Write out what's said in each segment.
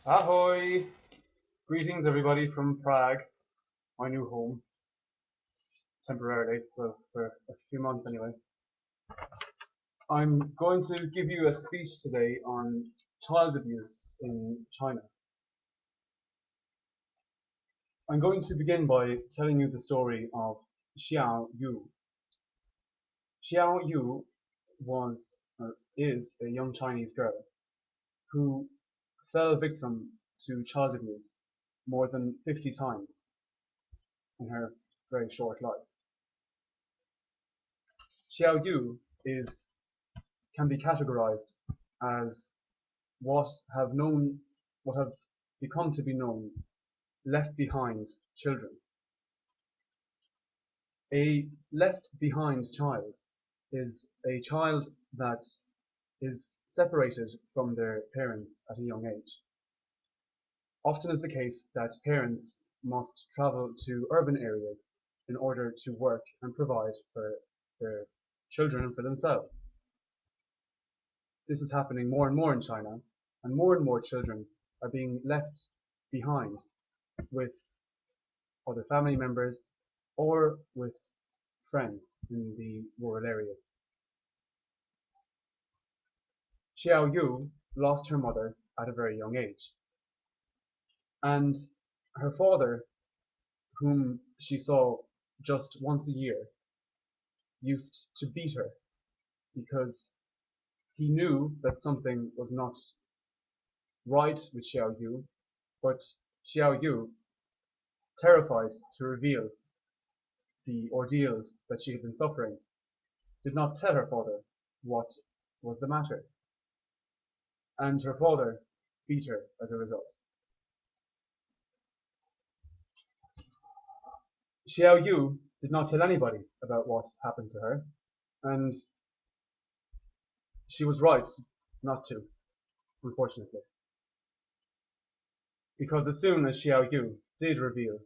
Ahoy! Greetings, everybody, from Prague, my new home, temporarily, well, for a few months anyway. I'm going to give you a speech today on child abuse in China. I'm going to begin by telling you the story of Xiao Yu. Xiao Yu was, or is, a young Chinese girl who fell victim to child abuse more than 50 times in her very short life. Xiao Yu is can be categorized as what have known what have become to be known left behind children. A left behind child is a child that is separated from their parents at a young age. Often is the case that parents must travel to urban areas in order to work and provide for their children and for themselves. This is happening more and more in China, and more children are being left behind with other family members or with friends in the rural areas. Xiao Yu lost her mother at a very young age, and her father, whom she saw just once a year, used to beat her because he knew that something was not right with Xiao Yu, but Xiao Yu, terrified to reveal the ordeals that she had been suffering, did not tell her father what was the matter, and her father beat her as a result. Xiao Yu did not tell anybody about what happened to her, and she was right not to, unfortunately, because as soon as Xiao Yu did reveal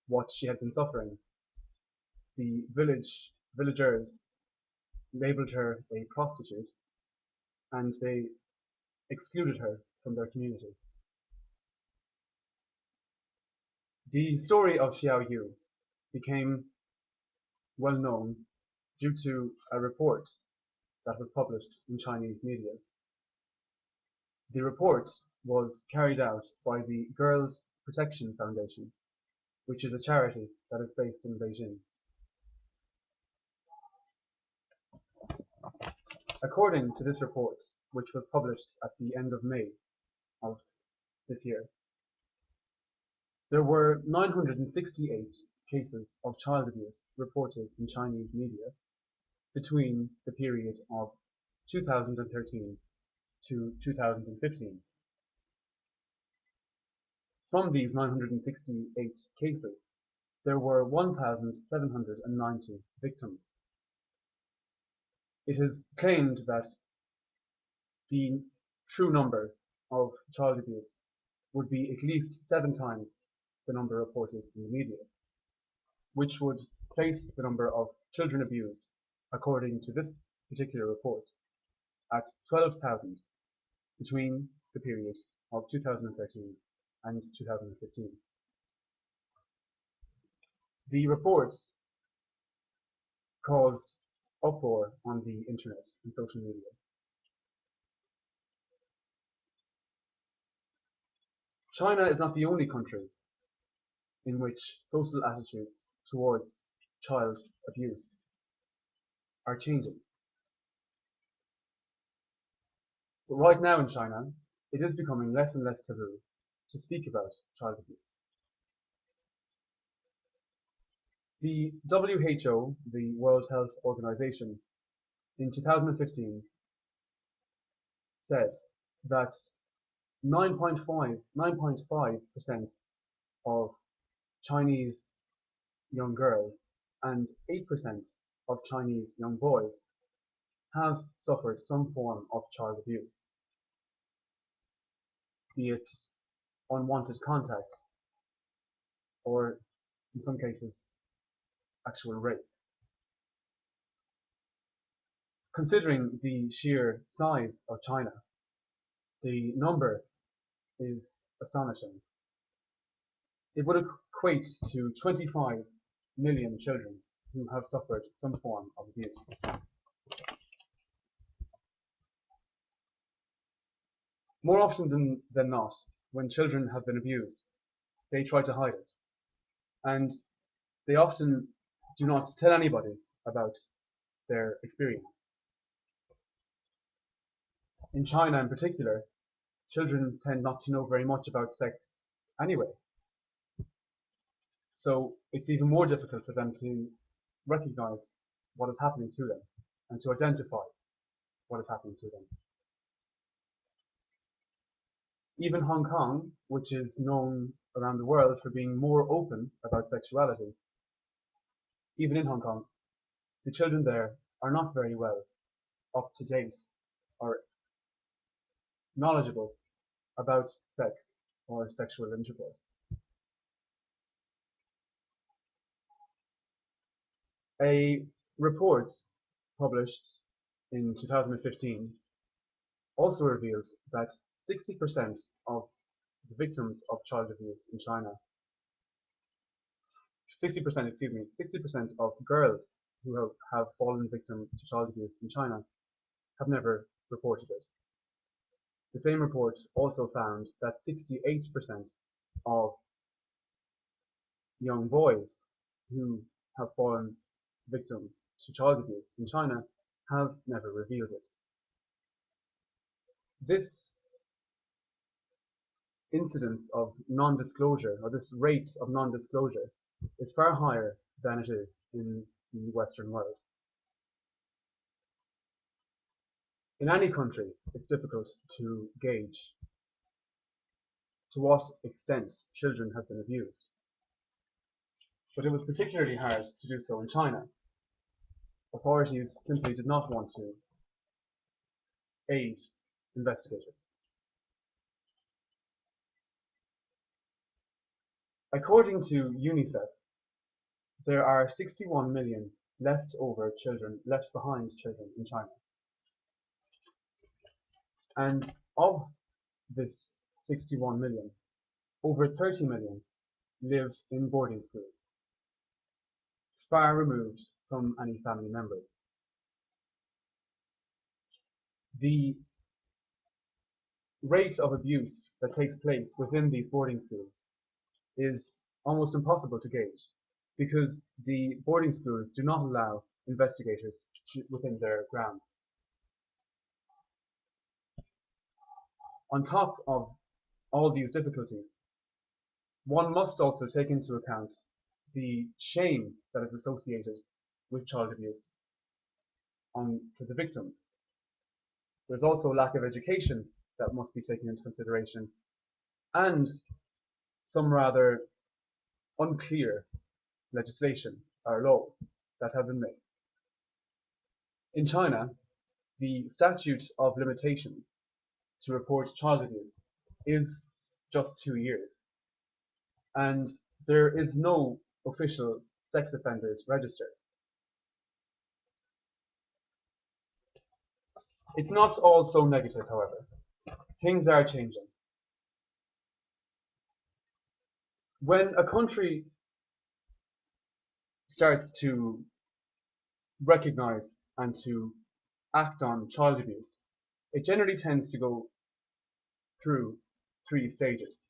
what she had been suffering, the villagers labeled her a prostitute, and they excluded her from their community. The story of Xiao Yu became well known due to a report that was published in Chinese media. The report was carried out by the Girls Protection Foundation, which is a charity that is based in Beijing. According to this report, which was published at the end of May of this year, there were 968 cases of child abuse reported in Chinese media between the period of 2013 to 2015. From these 968 cases, there were 1,790 victims. It is claimed that the true number of child abuse would be at least 7 times the number reported in the media, which would place the number of children abused, according to this particular report, at 12,000 between the period of 2013 and 2015. The report caused uproar on the internet and social media. China is not the only country in which social attitudes towards child abuse are changing. But right now in China, it is becoming less and less taboo to speak about child abuse. The WHO, the World Health Organization, in 2015 said that 9.5% of Chinese young girls and 8% of Chinese young boys have suffered some form of child abuse, be it unwanted contact or, in some cases, actual rape. Considering the sheer size of China, the number is astonishing. It would equate to 25 million children who have suffered some form of abuse. More often than not, when children have been abused, they try to hide it, and they often do not tell anybody about their experience. In China in particular, children tend not to know very much about sex anyway. So it's even more difficult for them to recognize what is happening to them and to identify what is happening to them. Even Hong Kong, which is known around the world for being more open about sexuality, even in Hong Kong, the children there are not very well up to date or knowledgeable about sex or sexual intercourse. A report published in 2015 also revealed that 60% of the victims of child abuse in China, 60% of girls who have fallen victim to child abuse in China have never reported it. The same report also found that 68% of young boys who have fallen victim to child abuse in China have never revealed it. This incidence of non-disclosure, or this rate of non-disclosure, is far higher than it is in the Western world. In any country, it's difficult to gauge to what extent children have been abused. But it was particularly hard to do so in China. Authorities simply did not want to aid investigators. According to UNICEF, there are 61 million left behind children in China. And of this 61 million, over 30 million live in boarding schools, far removed from any family members. The rate of abuse that takes place within these boarding schools is almost impossible to gauge, because the boarding schools do not allow investigators within their grounds. On top of all these difficulties, one must also take into account the shame that is associated with child abuse for the victims. There's also lack of education that must be taken into consideration, and some rather unclear legislation or laws that have been made. In China, the statute of limitations to report child abuse is just 2 years, and there is no official sex offenders register. It's not all so negative, however. Things are changing. When a country starts to recognize and to act on child abuse, it generally tends to go through 3 stages.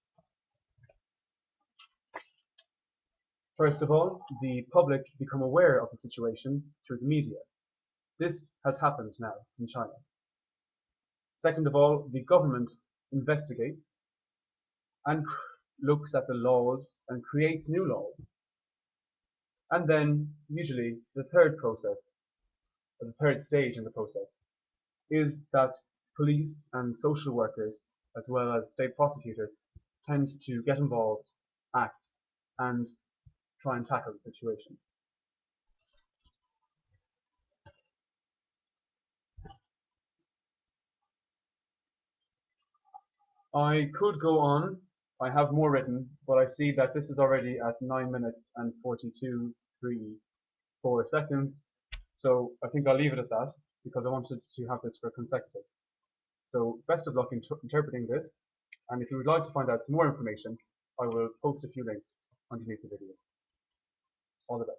First of all, the public become aware of the situation through the media. This has happened now in China. Second of all, the government investigates and looks at the laws and creates new laws. And then, usually, the third stage in the process, is that police and social workers, as well as state prosecutors, tend to get involved, act, and try and tackle the situation. I could go on. I have more written, but I see that this is already at 9 minutes and 42.34 seconds. So I think I'll leave it at that, because I wanted to have this for consecutive. So best of luck in interpreting this, And if you would like to find out some more information, I will post a few links underneath the video. All the best.